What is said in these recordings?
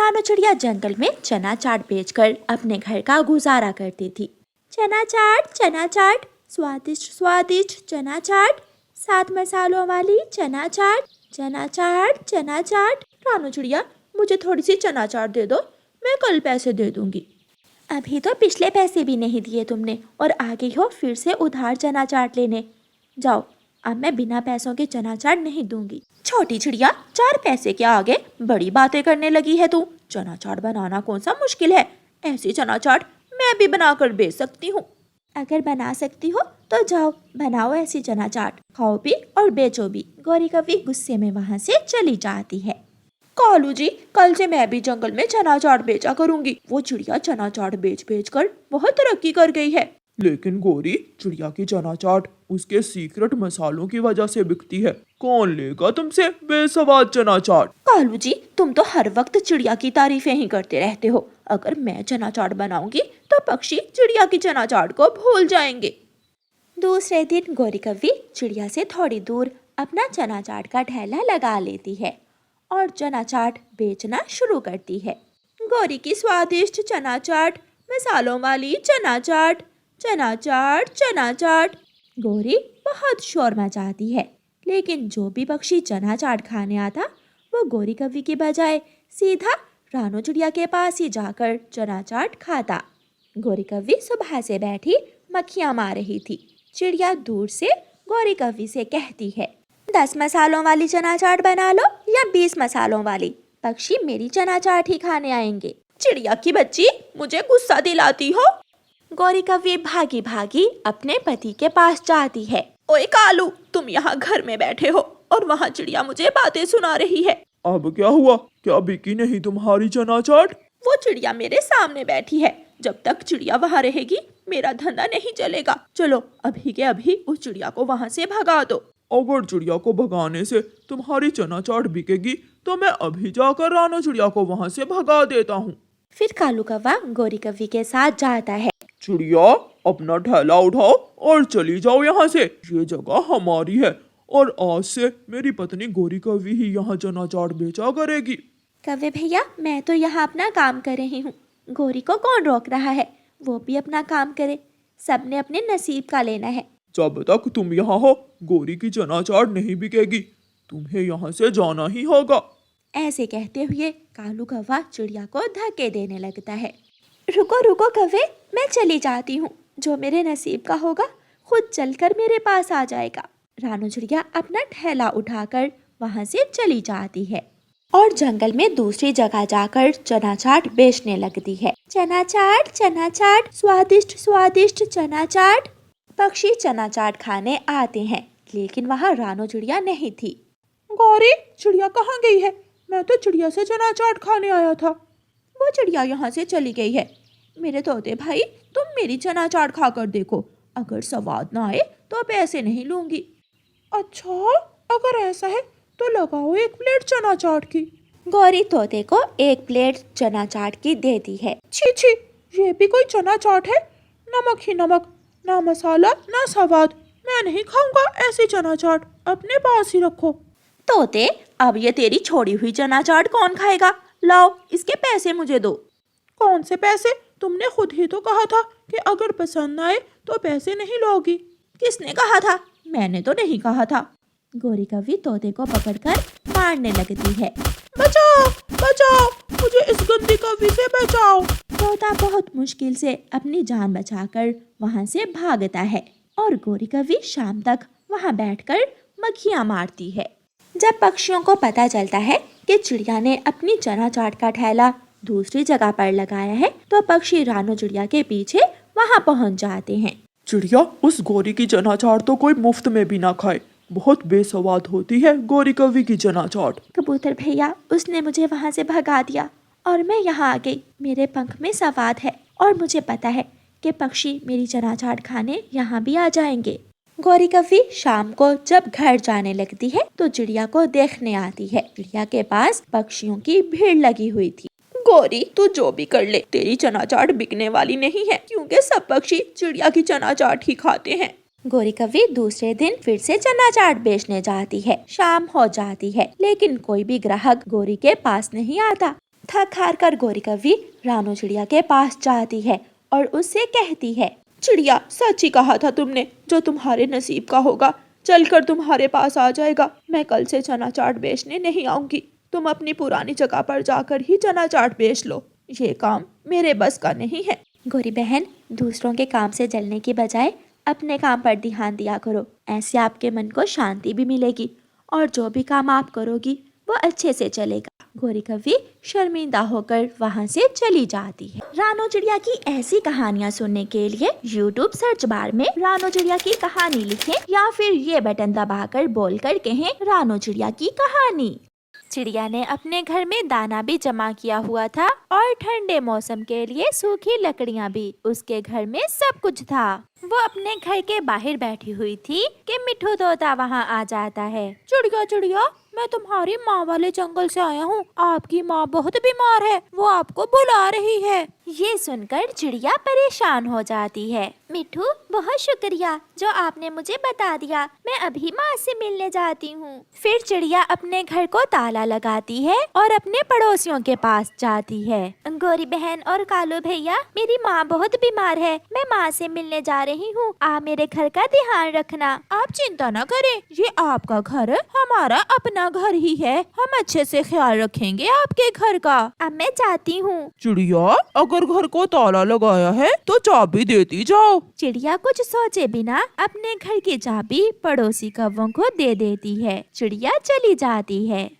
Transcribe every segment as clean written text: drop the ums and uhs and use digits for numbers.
रानू चिड़िया जंगल में चना चाट बेचकर अपने घर का गुजारा करती थी। चना चाट, स्वादिष्ट स्वादिष्ट चना चाट, 7 मसालों वाली चना चाट, चना चाट, चना चाट। रानू चिड़िया, मुझे थोड़ी सी चना चाट दे दो, मैं कल पैसे दे दूंगी। अभी तो पिछले पैसे भी नहीं दिए तुमने और आ गई हो फिर से उधार चना चाट लेने। जाओ, अब मैं बिना पैसों के चना चाट नहीं दूंगी। छोटी चिड़िया, 4 पैसे के आगे बड़ी बातें करने लगी है तू। चना चाट बनाना कौन सा मुश्किल है, ऐसी चना चाट मैं भी बनाकर बेच सकती हूँ। अगर बना सकती हो तो जाओ बनाओ ऐसी चना चाट, खाओ भी और बेचो भी। गौरी कभी गुस्से में वहाँ से चली जाती है। कालू जी, कल से मैं भी जंगल में चना चाट बेचा करूंगी। वो चिड़िया चना चाट बेच बेच कर बहुत तरक्की कर गई है। लेकिन गौरी, चिड़िया की चना चाट उसके सीक्रेट मसालों की वजह से बिकती है। कौन लेगा तुमसे बेसवाद चना चाट? कालू जी, तुम तो हर वक्त चिड़िया की तारीफें ही करते रहते हो। अगर मैं चना चाट बनाऊंगी तो पक्षी चिड़िया की चना चाट को भूल जाएंगे। दूसरे दिन गौरी कव्वी चिड़िया से थोड़ी दूर अपना चना चाट का ठेला लगा लेती है और चना चाट बेचना शुरू करती है। गौरी की स्वादिष्ट चना चाट, मसालों वाली चना चाट, चना चाट, चना चाट। गौरी बहुत शोर मचाती है, लेकिन जो भी पक्षी चना चाट खाने आता वो गौरी कव्वी की बजाय सीधा रानू चिड़िया के पास ही जाकर चना चाट खाता। गौरी कव्वी सुबह से बैठी मक्खियाँ मार रही थी। चिड़िया दूर से गौरी कव्वी से कहती है, 10 मसालों वाली चना चाट बना लो या 20 मसालों वाली, पक्षी मेरी चना चाट ही खाने आएंगे। चिड़िया की बच्ची, मुझे गुस्सा दिलाती हो। गौरी कव्वी भागी भागी अपने पति के पास जाती है। ओए कालू, तुम यहाँ घर में बैठे हो और वहाँ चिड़िया मुझे बातें सुना रही है। अब क्या हुआ? क्या बिकी नहीं तुम्हारी चना चाट? वो चिड़िया मेरे सामने बैठी है। जब तक चिड़िया वहाँ रहेगी मेरा धंधा नहीं चलेगा। चलो अभी के अभी उस चिड़िया को वहाँ से भगा दो। अगर चिड़िया को भगाने से तुम्हारी चना चाट बिकेगी तो मैं अभी जाकर रानू चिड़िया को वहाँ से भगा देता हूँ। फिर कालू कौवा गौरी कव्वी के साथ जाता है। चिड़िया, अपना ठेला उठाओ और चली जाओ यहाँ से। ये जगह हमारी है और आज से मेरी पत्नी गौरी कव्वी ही यहाँ चना चाट बेचा करेगी। कव्वे भैया, मैं तो यहाँ अपना काम कर रही हूँ, गौरी को कौन रोक रहा है? वो भी अपना काम करे, सबने अपने नसीब का लेना है। जब तक तुम यहाँ हो गौरी की चना चाट नहीं बिकेगी, तुम्हें यहाँ से जाना ही होगा। ऐसे कहते हुए कालू कौवा चिड़िया को धक्के देने लगता है। रुको रुको कव्वे, मैं चली जाती हूँ, जो मेरे नसीब का होगा खुद चलकर मेरे पास आ जाएगा। रानू चिड़िया अपना ठेला उठाकर वहाँ से चली जाती है और जंगल में दूसरी जगह जाकर चना चाट बेचने लगती है। चना चाट, स्वादिष्ट स्वादिष्ट चना चाट। पक्षी चना चाट खाने आते हैं, लेकिन वहाँ रानू चिड़िया नहीं थी। गौरी, चिड़िया कहाँ गई है? मैं तो चिड़िया से चना चाट खाने आया था। वो चिड़िया यहाँ से चली गई है। मेरे तोते भाई, तुम मेरी चना चाट खाकर देखो, अगर स्वाद ना आए तो पैसे नहीं लूंगी। अच्छा, अगर ऐसा है तो लगाओ 1 प्लेट चना चाट की। गौरी तोते को 1 प्लेट चना चाट की देती है। छी छी, ये भी कोई चना चाट है? नमक ही नमक, ना मसाला ना स्वाद। मैं नहीं खाऊंगा ऐसी चना चाट, अपने पास ही रखो। तोते, अब ये तेरी छोड़ी हुई चना चाट कौन खाएगा? लाओ, इसके पैसे मुझे दो। कौन से पैसे? तुमने खुद ही तो कहा था कि अगर पसंद आए तो पैसे नहीं लोगी। किसने कहा था? मैंने तो नहीं कहा था। गौरी कव्वी तोते को पकड़कर मारने लगती है। बचाओ बचाओ, मुझे इस गंदी कव्वी से बचाओ। तोता बहुत मुश्किल से अपनी जान बचाकर वहाँ से भागता है और गौरी कव्वी शाम तक वहाँ बैठकर मक्खियाँ मारती है। जब पक्षियों को पता चलता है कि चिड़िया ने अपनी चना चाट का ठेला दूसरी जगह पर लगाया है तो पक्षी रानू चिड़िया के पीछे वहाँ पहुँच जाते हैं। चिड़िया, उस गौरी की चना चाट तो कोई मुफ्त में भी ना खाए, बहुत बेसवाद होती है गौरी कव्वी की चना चाट। कबूतर भैया, उसने मुझे वहाँ से भगा दिया और मैं यहाँ आ गई। मेरे पंख में स्वाद है और मुझे पता है कि पक्षी मेरी चना चाट खाने यहाँ भी आ जाएंगे। गौरी कव्वी शाम को जब घर जाने लगती है तो चिड़िया को देखने आती है। चिड़िया के पास पक्षियों की भीड़ लगी हुई थी। गौरी, तू जो भी कर ले, तेरी चना चाट बिकने वाली नहीं है, क्योंकि सब पक्षी चिड़िया की चना चाट ही खाते हैं। गौरी कव्वी दूसरे दिन फिर से चना चाट बेचने जाती है। शाम हो जाती है, लेकिन कोई भी ग्राहक गौरी के पास नहीं आता। थक हार कर गौरी कव्वी रानू चिड़िया के पास जाती है और उससे कहती है, चिड़िया, सच ही कहा था तुमने, जो तुम्हारे नसीब का होगा चलकर तुम्हारे पास आ जाएगा। मैं कल से चना चाट बेचने नहीं आऊंगी। तुम अपनी पुरानी जगह पर जाकर ही चना चाट बेच लो। ये काम मेरे बस का नहीं है। गौरी बहन, दूसरों के काम से जलने की बजाय अपने काम पर ध्यान दिया करो। ऐसे आपके मन को शांति भी मिलेगी और जो भी काम आप करोगी वो अच्छे से चलेगा। गौरी कव्वी शर्मिंदा होकर वहाँ से चली जाती है। रानू चिड़िया की ऐसी कहानियाँ सुनने के लिए YouTube सर्च बार में रानू चिड़िया की कहानी लिखें या फिर ये बटन दबाकर बोलकर कहें, रानू चिड़िया की कहानी। चिड़िया ने अपने घर में दाना भी जमा किया हुआ था और ठंडे मौसम के लिए सूखी लकड़ियाँ भी। उसके घर में सब कुछ था। वो अपने घर के बाहर बैठी हुई थी कि मिट्ठू तोता वहाँ आ जाता है। चिड़िया चिड़िया, मैं तुम्हारी माँ वाले जंगल से आया हूँ। आपकी माँ बहुत बीमार है, वो आपको बुला रही है। ये सुनकर चिड़िया परेशान हो जाती है। मिट्ठू, बहुत शुक्रिया जो आपने मुझे बता दिया। मैं अभी माँ से मिलने जाती हूँ। फिर चिड़िया अपने घर को ताला लगाती है और अपने पड़ोसियों के पास जाती है। गौरी बहन और कालू भैया, मेरी माँ बहुत बीमार है, मैं माँ से मिलने जा रही हूँ। आप मेरे घर का ध्यान रखना। आप चिंता न करें, ये आपका घर हमारा अपना घर ही है। हम अच्छे से ख्याल रखेंगे आपके घर का। अब मैं जाती हूँ। चिड़िया, अगर घर को ताला लगाया है तो चाबी देती जाओ। चिड़िया कुछ सोचे बिना अपने घर की चाबी पड़ोसी कौवों को दे देती है। चिड़िया चली जाती है।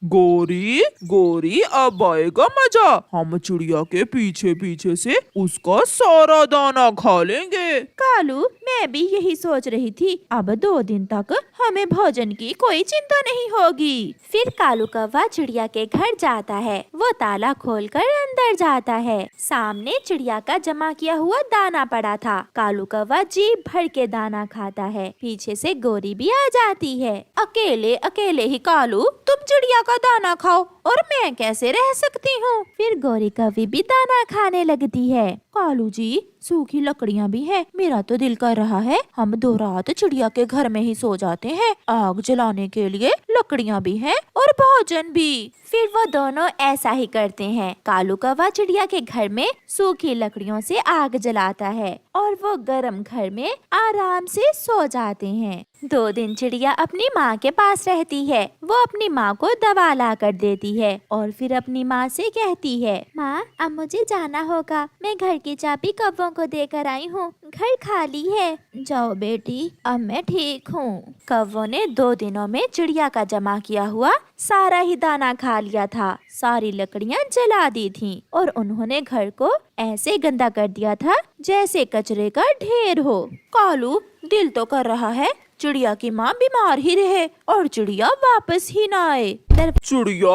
गोरी गोरी, अब आएगा मजा। हम चिड़िया के पीछे पीछे से उसका सारा दाना खा लेंगे। कालू, मैं भी यही सोच रही थी। अब 2 दिन तक हमें भोजन की कोई चिंता नहीं होगी। फिर कालू कौवा चिड़िया के घर जाता है। वो ताला खोलकर अंदर जाता है। सामने चिड़िया का जमा किया हुआ दाना पड़ा था। कालू कौवा जी भर के दाना खाता है। पीछे से गोरी भी आ जाती है। अकेले अकेले ही कालू, तुम चिड़िया का दाना खाओ और मैं कैसे रह सकती हूँ। फिर गौरी कव्वी भी दाना खाने लगती है। कालू जी, सूखी लकड़ियाँ भी हैं। मेरा तो दिल कर रहा है हम 2 रात चिड़िया के घर में ही सो जाते हैं। आग जलाने के लिए लकड़ियाँ भी हैं और भोजन भी। फिर वो दोनों ऐसा ही करते हैं। कालू कौवा चिड़िया के घर में सूखी लकड़ियों से आग जलाता है और वो गर्म घर में आराम से सो जाते हैं। 2 दिन चिड़िया अपनी माँ के पास रहती है। वो अपनी माँ को दवा ला कर देती है और फिर अपनी माँ से कहती है, माँ, अब मुझे जाना होगा। मैं घर की चाबी कौवों को देकर आई हूँ। घर खाली है। जाओ बेटी, अब मैं ठीक हूँ। कौवों ने 2 दिनों में चिड़िया का जमा किया हुआ सारा ही दाना खा लिया था। सारी लकड़ियाँ जला दी थीं और उन्होंने घर को ऐसे गंदा कर दिया था जैसे कचरे का ढेर हो। कालू, दिल तो कर रहा है चिड़िया की माँ बीमार ही रहे और चिड़िया वापस ही ना आए। चिड़िया,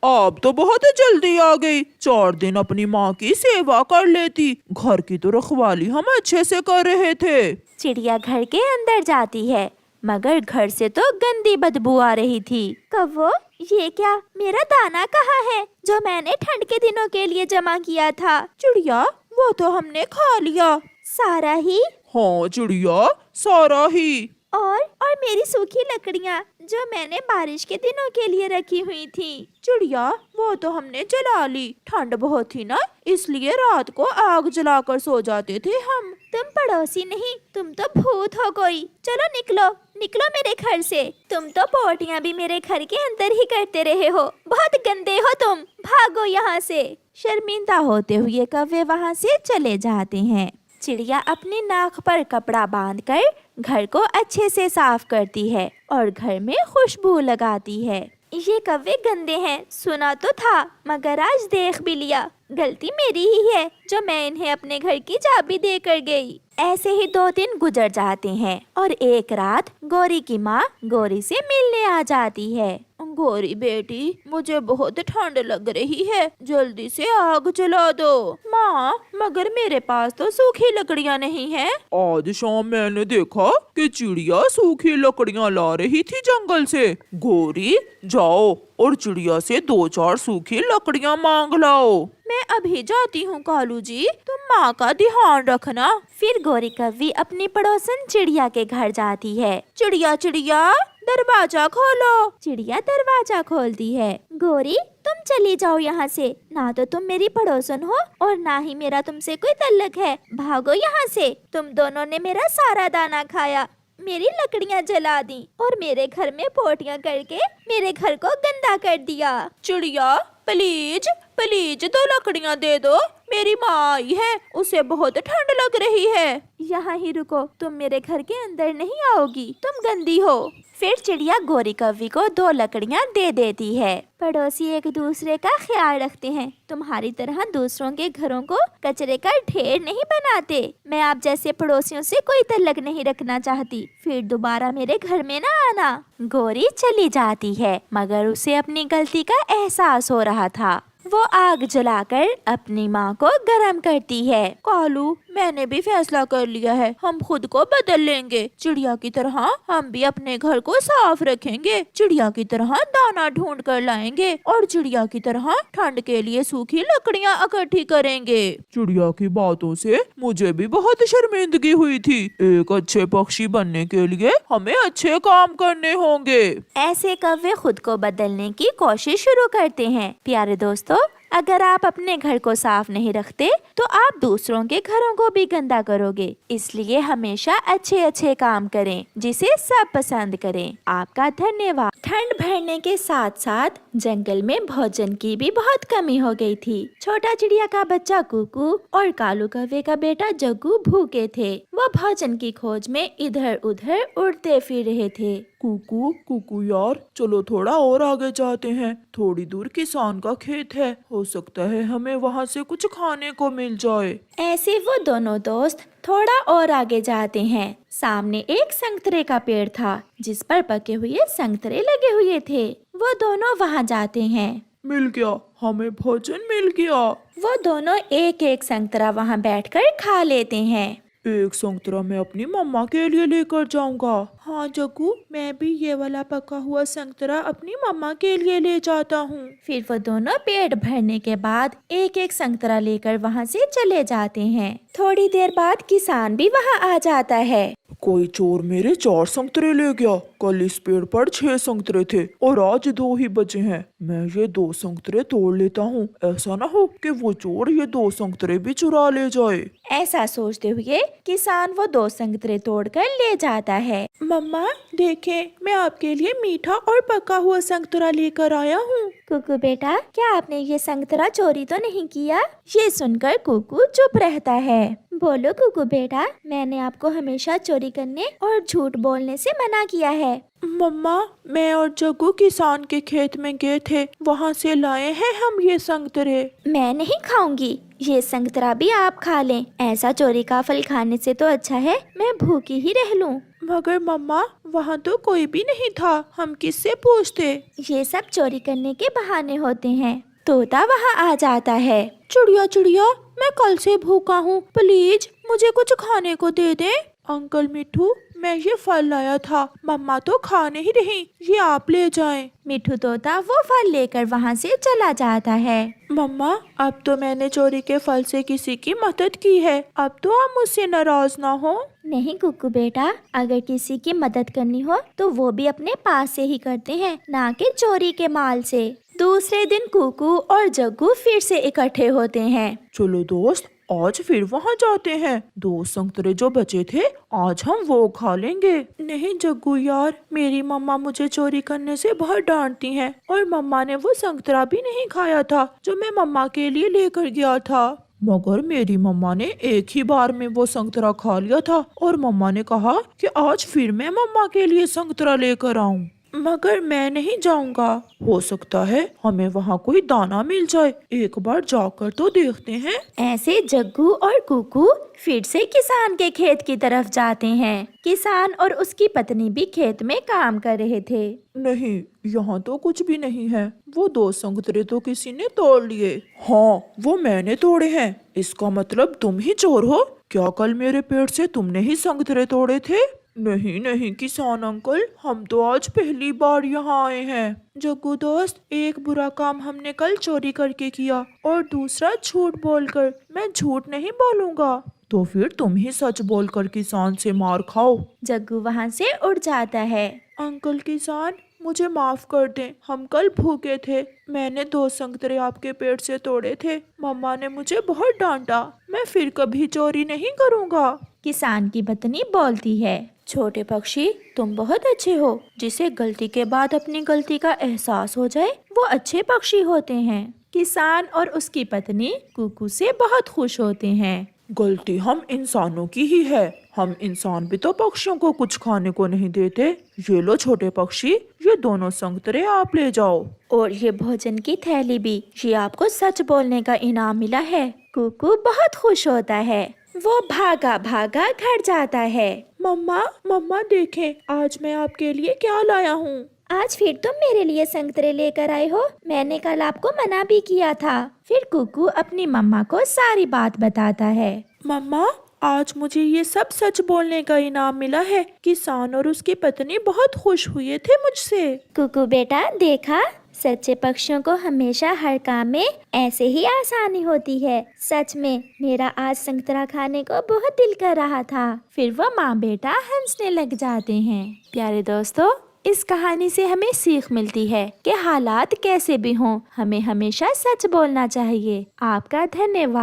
आप तो बहुत जल्दी आ गई। 4 दिन अपनी माँ की सेवा कर लेती। घर की तो रखवाली हम अच्छे से कर रहे थे। चिड़िया घर के अंदर जाती है मगर घर से तो गंदी बदबू आ रही थी। कौवो, ये क्या? मेरा दाना कहाँ है जो मैंने ठंड के दिनों के लिए जमा किया था? चिड़िया, वो तो हमने खा लिया। सारा ही? हाँ चिड़िया, सारा ही। और मेरी सूखी लकड़ियाँ जो मैंने बारिश के दिनों के लिए रखी हुई थी? चिड़िया, वो तो हमने जला ली। ठंड बहुत थी ना, इसलिए रात को आग जलाकर सो जाते थे हम। तुम पड़ोसी नहीं, तुम तो भूत हो कोई। चलो निकलो निकलो मेरे घर से। तुम तो पोटियाँ भी मेरे घर के अंदर ही करते रहे हो। बहुत गंदे हो तुम, भागो यहाँ से। शर्मिंदा होते हुए कौवे वहाँ से चले जाते हैं। चिड़िया अपनी नाक पर कपड़ा बांधकर घर को अच्छे से साफ करती है और घर में खुशबू लगाती है। ये कौवे गंदे हैं, सुना तो था मगर आज देख भी लिया। गलती मेरी ही है जो मैं इन्हें अपने घर की चाबी देकर गई। ऐसे ही 2 दिन गुजर जाते हैं और एक रात गौरी की माँ गौरी से मिलने आ जाती है। गौरी बेटी, मुझे बहुत ठंड लग रही है, जल्दी से आग जला दो। माँ, मगर मेरे पास तो सूखी लकड़ियाँ नहीं हैं। आज शाम मैंने देखा कि चिड़िया सूखी लकड़ियाँ ला रही थी जंगल से। गौरी, जाओ और चिड़िया से 2-4 सूखी लकड़ियाँ मांग लाओ। मैं अभी जाती हूँ कालू जी, तुम माँ का ध्यान रखना। फिर गौरी कव्वी अपनी पड़ोसन चिड़िया के घर जाती है। चिड़िया चिड़िया, दरवाजा खोलो। चिड़िया दरवाजा खोलती है। गोरी, तुम चली जाओ यहाँ से, ना तो तुम मेरी पड़ोसन हो और ना ही मेरा तुमसे कोई तल्लक है। भागो यहाँ से। तुम दोनों ने मेरा सारा दाना खाया, मेरी लकड़ियाँ जला दी और मेरे घर में पोटियाँ करके मेरे घर को गंदा कर दिया। चिड़िया, प्लीज प्लीज 2 लकड़ियाँ दे दो, मेरी माँ आई है, उसे बहुत ठंड लग रही है। यहाँ ही रुको, तुम मेरे घर के अंदर नहीं आओगी, तुम गंदी हो। फिर चिड़िया गोरी कौवी को 2 लकड़ियाँ दे देती है। पड़ोसी एक दूसरे का ख्याल रखते हैं, तुम्हारी तरह दूसरों के घरों को कचरे का ढेर नहीं बनाते। मैं आप जैसे पड़ोसियों से कोई तल्लक नहीं रखना चाहती, फिर दोबारा मेरे घर में ना आना। गोरी चली जाती है, मगर उसे अपनी गलती का एहसास हो रहा था। वो आग जलाकर अपनी माँ को गरम करती है। कालू, मैंने भी फैसला कर लिया है, हम खुद को बदल लेंगे। चिड़िया की तरह हम भी अपने घर को साफ रखेंगे, चिड़िया की तरह दाना ढूंढ कर लाएंगे और चिड़िया की तरह ठंड के लिए सूखी लकड़ियाँ इकट्ठी करेंगे। चिड़िया की बातों से मुझे भी बहुत शर्मिंदगी हुई थी। एक अच्छे पक्षी बनने के लिए हमें अच्छे काम करने होंगे। ऐसे कौवे खुद को बदलने की कोशिश शुरू करते हैं। प्यारे दोस्तों, अगर आप अपने घर को साफ नहीं रखते तो आप दूसरों के घरों को भी गंदा करोगे। इसलिए हमेशा अच्छे अच्छे काम करें जिसे सब पसंद करें। आपका धन्यवाद। ठंड बढ़ने के साथ साथ जंगल में भोजन की भी बहुत कमी हो गई थी। छोटा चिड़िया का बच्चा कुकू और कालू कौवे का बेटा जग्गू भूखे थे। वो भोजन की खोज में इधर उधर उड़ते फिर रहे थे। कुकू कुकू यार, चलो थोड़ा और आगे जाते हैं, थोड़ी दूर किसान का खेत है, हो सकता है हमें वहाँ से कुछ खाने को मिल जाए। ऐसे वो दोनों दोस्त थोड़ा और आगे जाते हैं। सामने एक संतरे का पेड़ था जिस पर पके हुए संतरे लगे हुए थे। वो दोनों वहाँ जाते हैं। मिल गया, हमें भोजन मिल गया। वो दोनों एक एक संतरा वहाँ बैठकर खा लेते हैं। एक संतरा मैं अपनी मम्मा के लिए लेकर जाऊंगा। हाँ जग्गू, मैं भी ये वाला पका हुआ संतरा अपनी मम्मा के लिए ले जाता हूँ। फिर वो दोनों पेट भरने के बाद एक एक संतरा लेकर वहाँ से चले जाते हैं। थोड़ी देर बाद किसान भी वहाँ आ जाता है। कोई चोर मेरे 4 संतरे ले गया। कल इस पेड़ पर 6 संतरे थे और आज 2 ही बचे हैं। मैं ये 2 संतरे तोड़ लेता हूँ, ऐसा ना हो कि वो चोर ये 2 संतरे भी चुरा ले जाए। ऐसा सोचते हुए किसान वो 2 संतरे तोड़कर ले जाता है। मम्मा देखें, मैं आपके लिए मीठा और पका हुआ संतरा लेकर आया हूँ। कुकू बेटा, क्या आपने ये संतरा चोरी तो नहीं किया? ये सुनकर कुकू चुप रहता है। बोलो कुकू बेटा, मैंने आपको हमेशा चोरी करने और झूठ बोलने से मना किया है। मम्मा, मैं और जग्गू किसान के खेत में गए थे, वहाँ से लाए हैं हम ये संतरे। मैं नहीं खाऊंगी, ये संतरा भी आप खा लें। ऐसा चोरी का फल खाने से तो अच्छा है मैं भूखी ही रह लूं। मगर मम्मा, वहाँ तो कोई भी नहीं था, हम किससे पूछते? ये सब चोरी करने के बहाने होते हैं। तोता वहाँ आ जाता है। चिड़िया चिड़िया, मैं कल से भूखा हूँ, प्लीज मुझे कुछ खाने को दे दे। अंकल मिठू, मैं ये फल लाया था, मम्मा तो खा नहीं रही, ये आप ले जाएं। मिठू तोता वो फल लेकर वहाँ से चला जाता है। मम्मा, अब तो मैंने चोरी के फल से किसी की मदद की है, अब तो आप मुझसे नाराज ना हो। नहीं कुकू बेटा, अगर किसी की मदद करनी हो तो वो भी अपने पास से ही करते हैं, ना कि चोरी के माल से। दूसरे दिन कुकू और जग्गू फिर से इकट्ठे होते हैं। चलो दोस्त, आज फिर वहाँ जाते हैं। 2 संतरे जो बचे थे आज हम वो खा लेंगे। नहीं जग्गू यार, मेरी मम्मा मुझे चोरी करने से बहुत डांटती हैं और मम्मा ने वो संतरा भी नहीं खाया था जो मैं मम्मा के लिए लेकर गया था। मगर मेरी मम्मा ने एक ही बार में वो संतरा खा लिया था और मम्मा ने कहा कि आज फिर मैं मम्मा के लिए संतरा लेकर आऊं। मगर मैं नहीं जाऊंगा, हो सकता है हमें वहाँ कोई दाना मिल जाए, एक बार जाकर तो देखते हैं। ऐसे जग्गू और कुकू फिर से किसान के खेत की तरफ जाते हैं। किसान और उसकी पत्नी भी खेत में काम कर रहे थे। नहीं, यहाँ तो कुछ भी नहीं है, वो 2 संतरे तो किसी ने तोड़ लिए। हाँ, वो मैंने तोड़े हैं। इसका मतलब तुम ही चोर हो क्या? कल मेरे पेड़ से तुमने ही संतरे तोड़े थे? नहीं नहीं किसान अंकल, हम तो आज पहली बार यहाँ आए हैं। जग्गू दोस्त, एक बुरा काम हमने कल चोरी करके किया और दूसरा झूठ बोलकर। मैं झूठ नहीं बोलूँगा। तो फिर तुम ही सच बोलकर किसान से मार खाओ। जग्गू वहाँ से उड़ जाता है। अंकल किसान, मुझे माफ कर दें, हम कल भूखे थे। मैंने 2 संतरे आपके पेड़ से तोड़े थे। मम्मा ने मुझे बहुत डांटा। मैं फिर कभी चोरी नहीं करूँगा। किसान की पत्नी बोलती है, छोटे पक्षी, तुम बहुत अच्छे हो। जिसे गलती के बाद अपनी गलती का एहसास हो जाए वो अच्छे पक्षी होते हैं। किसान और उसकी पत्नी कुकू से बहुत खुश होते हैं। गलती हम इंसानों की ही है। हम इंसान भी तो पक्षियों को कुछ खाने को नहीं देते। ये लो छोटे पक्षी, ये दोनों संतरे आप ले जाओ। और ये भोजन की थैली भी। ये आपको सच बोलने का इनाम मिला है। कुकू बहुत खुश होता है। वो भागा भागा घर जाता है। मम्मा, मम्मा देखें, आज मैं आपके लिए क्या लाया हूँ। आज फिर तुम मेरे लिए संतरे लेकर आए हो। मैंने कल आपको मना भी किया था। फिर कुकू अपनी मम्मा को सारी बात बताता है। मम्मा, आज मुझे ये सब सच बोलने का इनाम मिला है। किसान और उसकी पत्नी बहुत खुश हुए थे मुझसे। कुकू बेटा, देखा, सच्चे पक्षियों को हमेशा हर काम में ऐसे ही आसानी होती है। सच में मेरा आज संतरा खाने को बहुत दिल कर रहा था। फिर वो माँ बेटा हंसने लग जाते हैं। प्यारे दोस्तों, इस कहानी से हमें सीख मिलती है कि हालात कैसे भी हों, हमें हमेशा सच बोलना चाहिए। आपका धन्यवाद।